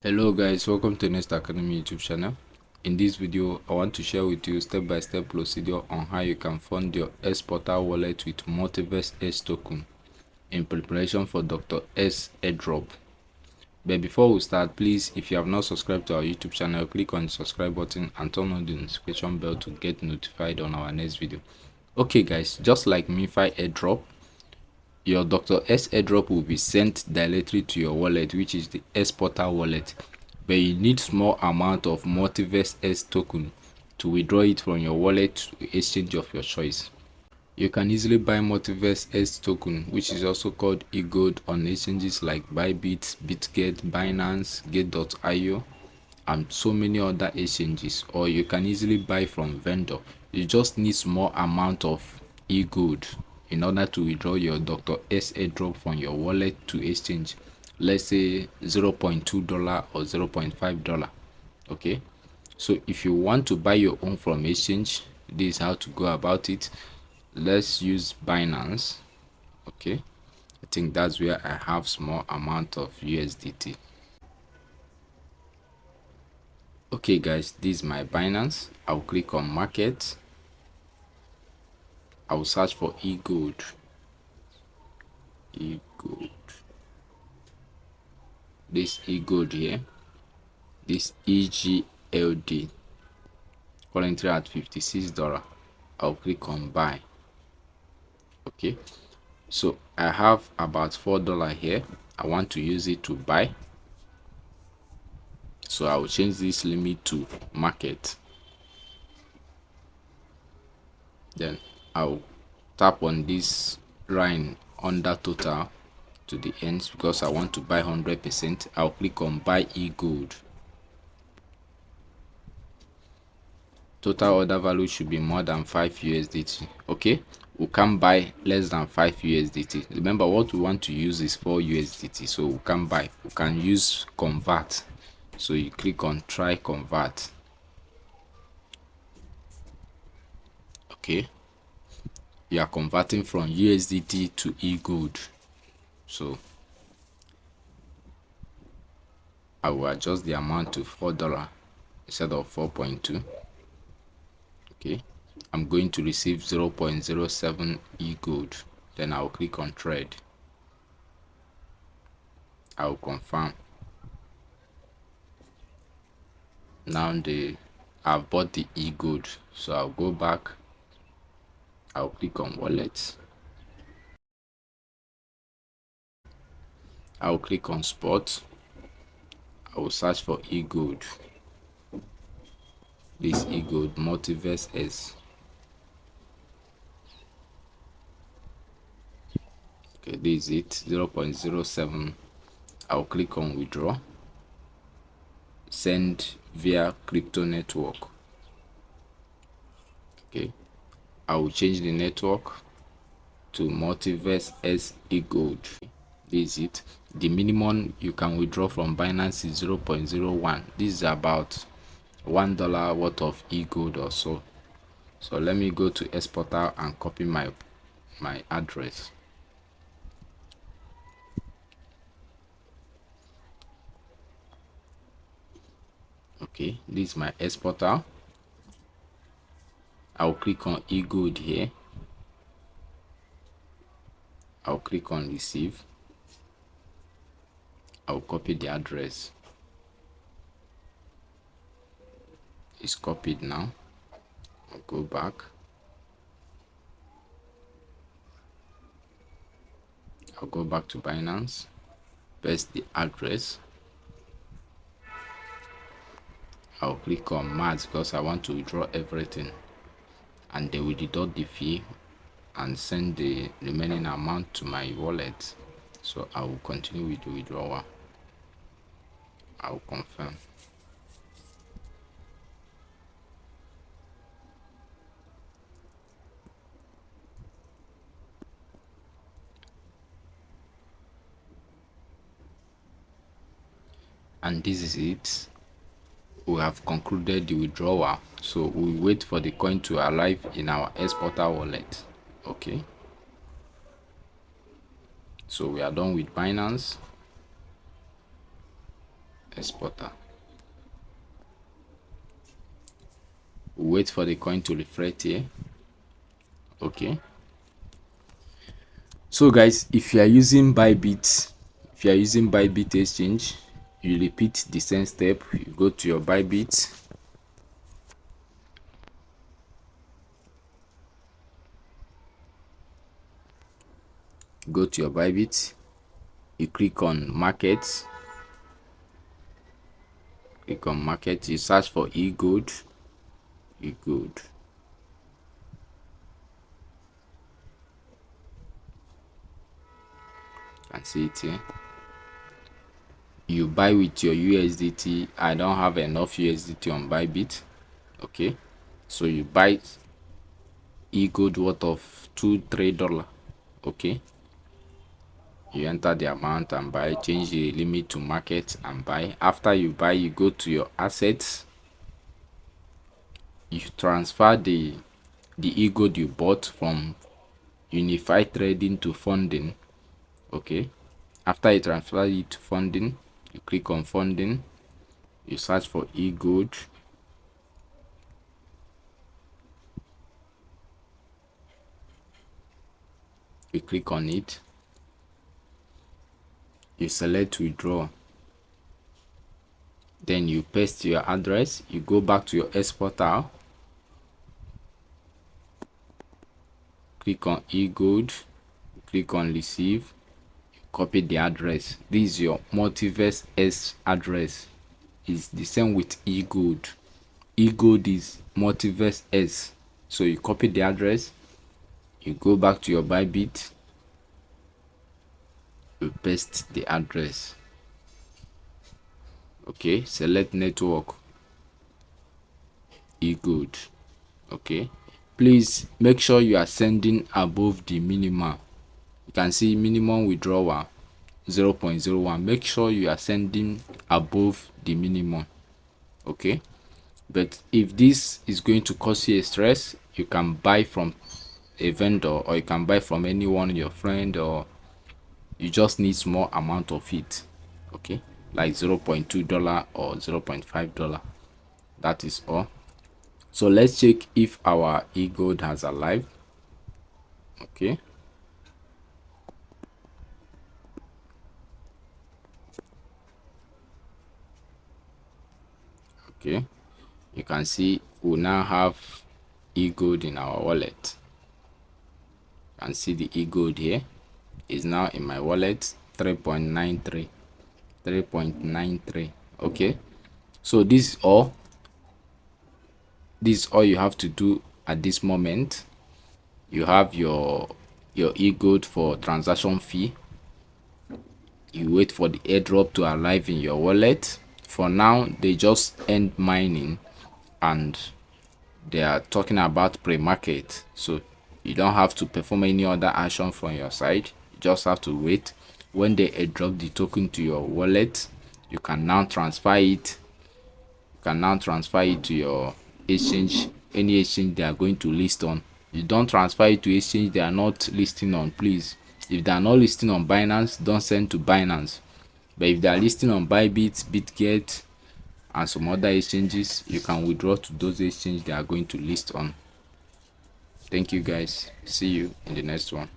Hello guys, welcome to Next Academy YouTube channel. In this video, I want to share with you step-by-step procedure on how you can fund your Xportal wallet with MultiversX token in preparation for Doctorx Airdrop. But before we start, please, if you have not subscribed to our YouTube channel, click on the subscribe button and turn on the notification bell to get notified on our next video. Okay guys, just like MiFi Airdrop, your Doctorx Airdrop will be sent directly to your wallet, which is the Xportal wallet, but you need small amount of MultiversX token to withdraw it from your wallet to exchange of your choice. You can easily buy MultiversX token, which is also called EGLD, on exchanges like Bybit, Bitget, Binance, Gate.io, and so many other exchanges, or you can easily buy from vendor. You just need small amount of EGLD in order to withdraw your Doctorx airdrop from your wallet to exchange, let's say $0.2 or $0.5. Okay, so if you want to buy your own from exchange, this is how to go about it. Let's use Binance. Okay, I think that's where I have small amount of USDT. Okay guys, this is my Binance. I'll click on market. I'll search for EGLD. This EGLD here, this EGLD, currently at $56. I'll click on buy. Okay, so I have about $4 here. I want to use it to buy, so I will change this limit to market. Then I'll tap on this line under total to the ends because I want to buy 100%. I'll click on buy EGLD. Total order value should be more than 5 USDT. Okay, we can't buy less than 5 USDT. Remember, what we want to use is 4 USDT, so we can't buy. We can use convert, so you click on try convert. Okay, you are converting from USDT to EGLD, so I will adjust the amount to $4 instead of 4.2. Okay, I'm going to receive 0.07 EGLD. Then I'll click on trade. I'll confirm. Now I've bought the EGLD, so I'll go back. I'll click on wallet. I'll click on spot. I will search for EGLD. This EGLD MultiversX. Okay, this is it, 0.07. I'll click on withdraw. Send via crypto network. Okay, I will change the network to MultiversX EGLD. This is it. The minimum you can withdraw from Binance is 0.01. This is about $1 worth of EGLD or so. So let me go to Xportal and copy my address. Okay, this is my Xportal. I'll click on EGLD here. I'll click on receive. I'll copy the address. It's copied now. I'll go back. I'll go back to Binance, paste the address. I'll click on match because I want to withdraw everything, and they will deduct the fee and send the remaining amount to my wallet. So I will continue with the withdrawal. I'll confirm. And this is it. We have concluded the withdrawal, so we wait for the coin to arrive in our Xportal wallet. Okay, so we are done with Binance. Xportal. Wait for the coin to reflect here. Okay, so guys, if you are using Bybit exchange, you repeat the same step. You go to your Bybit, you click on market, you search for EGLD. Can see it here. You buy with your USDT. I don't have enough USDT on Bybit. Okay, so you buy EGLD worth of $2-3. Okay, you enter the amount and buy, change the limit to market and buy. After you buy, you go to your assets, you transfer the EGLD you bought from unified trading to funding. Okay, after you transfer it to funding, you click on funding, you search for EGLD, you click on it, you select withdraw, then you paste your address, you go back to your Xportal, click on EGLD, click on receive, copy the address. This is your MultiversX address. It's the same with EGLD. EGLD is MultiversX. So you copy the address, you go back to your Bybit, you paste the address. Okay, select network, EGLD. Okay, please make sure you are sending above the minimum. You can see minimum withdrawal 0.01. make sure you are sending above the minimum. Okay, but if this is going to cause you a stress, you can buy from a vendor, or you can buy from anyone, your friend, or you just need small amount of it. Okay, like $0.2 or $0.5. That is all. So let's check if our EGLD has arrived. Okay, okay, you can see we now have EGLD in our wallet. You can see the EGLD here is now in my wallet, 3.93. Okay, so this is all you have to do at this moment. You have your EGLD for transaction fee. You wait for the airdrop to arrive in your wallet. For now, they just end mining and they are talking about pre-market, so you don't have to perform any other action from your side. You just have to wait. When they airdrop the token to your wallet, you can now transfer it to your exchange, any exchange they are going to list on. You don't transfer it to exchange they are not listing on, please. If they are not listing on Binance, don't send to Binance. But if they are listing on Bybit, Bitget, and some other exchanges, you can withdraw to those exchanges they are going to list on. Thank you guys. See you in the next one.